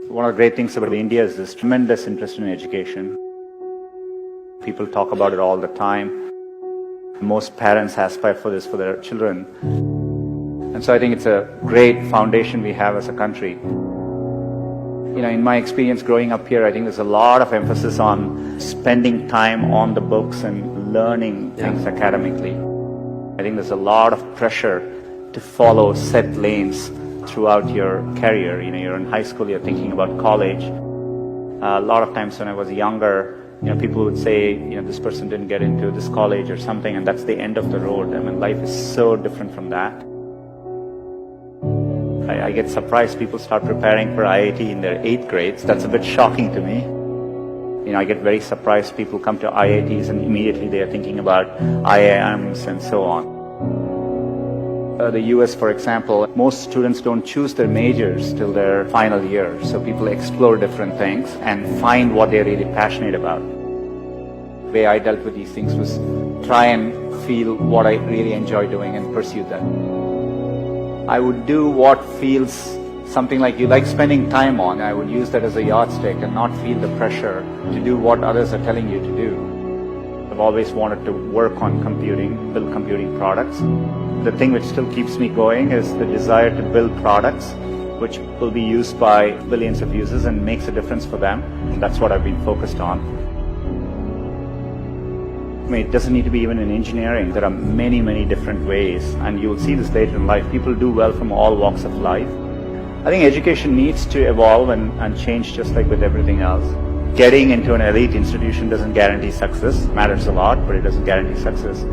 One of the great things about India is this tremendous interest in education. People talk about it all the time. Most parents aspire for this for their children. And so I think it's a great foundation we have as a country. In my experience growing up here, I think there's a lot of emphasis on spending time on the books and learning things academically. I think there's a lot of pressure to follow set lanes throughout your career. You're in high school, you're thinking about college. A lot of times when I was younger, people would say, this person didn't get into this college or something, and that's the end of the road. I mean, life is so different from that. I get surprised people start preparing for IIT in their 8th grades. That's a bit shocking to me. I get very surprised people come to IITs and immediately they are thinking about IIMs and so on. The US, for example, most students don't choose their majors till their final year. So people explore different things and find what they're really passionate about. The way I dealt with these things was try and feel what I really enjoy doing and pursue that. I would do what feels something like you like spending time on. I would use that as a yardstick and not feel the pressure to do what others are telling you to do. I've always wanted to work on computing, build computing products. The thing which still keeps me going is the desire to build products which will be used by billions of users and makes a difference for them. That's what I've been focused on. It doesn't need to be even in engineering. There are many, many different ways, and you will see this later in life. People do well from all walks of life. I think education needs to evolve and change just like with everything else. Getting into an elite institution doesn't guarantee success. It matters a lot, but it doesn't guarantee success.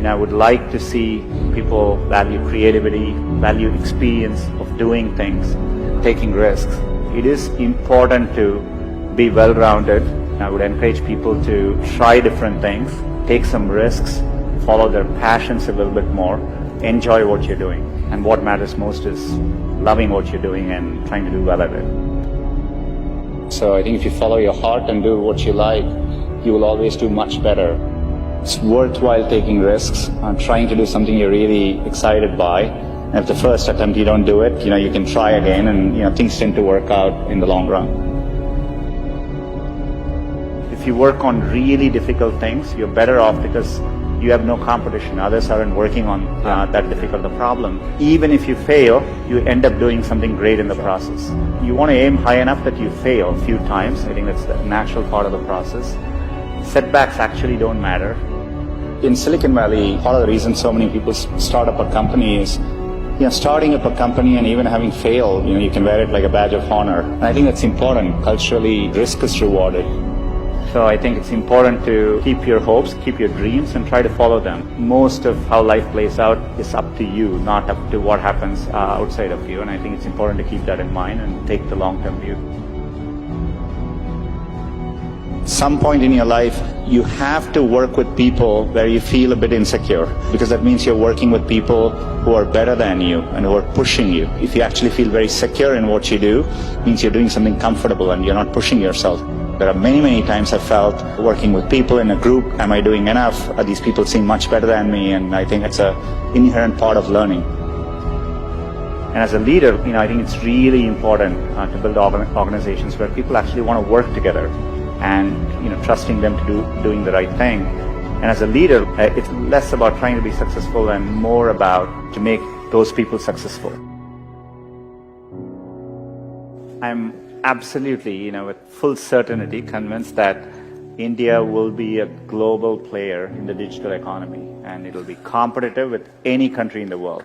I would like to see people value creativity, value experience of doing things, taking risks. It is important to be well-rounded. I would encourage people to try different things, take some risks, follow their passions a little bit more, enjoy what you're doing. And what matters most is loving what you're doing and trying to do well at it. So I think if you follow your heart and do what you like, you will always do much better. It's worthwhile taking risks and trying to do something you're really excited by. And if the first attempt you don't do it, you can try again, and things tend to work out in the long run. If you work on really difficult things, you're better off because you have no competition. Others aren't working on that difficult a problem. Even if you fail, you end up doing something great in the process. You want to aim high enough that you fail a few times. I think that's the natural part of the process. Setbacks actually don't matter. In Silicon Valley, part of the reason so many people start up a company is, starting up a company and even having failed, you can wear it like a badge of honor. And I think that's important. Culturally, risk is rewarded. So I think it's important to keep your hopes, keep your dreams, and try to follow them. Most of how life plays out is up to you, not up to what happens outside of you. And I think it's important to keep that in mind and take the long-term view. Some point in your life, you have to work with people where you feel a bit insecure, because that means you're working with people who are better than you and who are pushing you. If you actually feel very secure in what you do, it means you're doing something comfortable and you're not pushing yourself. There are many, many times I felt working with people in a group, am I doing enough? These people seem much better than me, and I think it's an inherent part of learning. And as a leader, I think it's really important to build organizations where people actually want to work together and trusting them to doing the right thing. And as a leader, it's less about trying to be successful and more about to make those people successful. I'm absolutely, with full certainty convinced that India will be a global player in the digital economy, and it'll be competitive with any country in the world.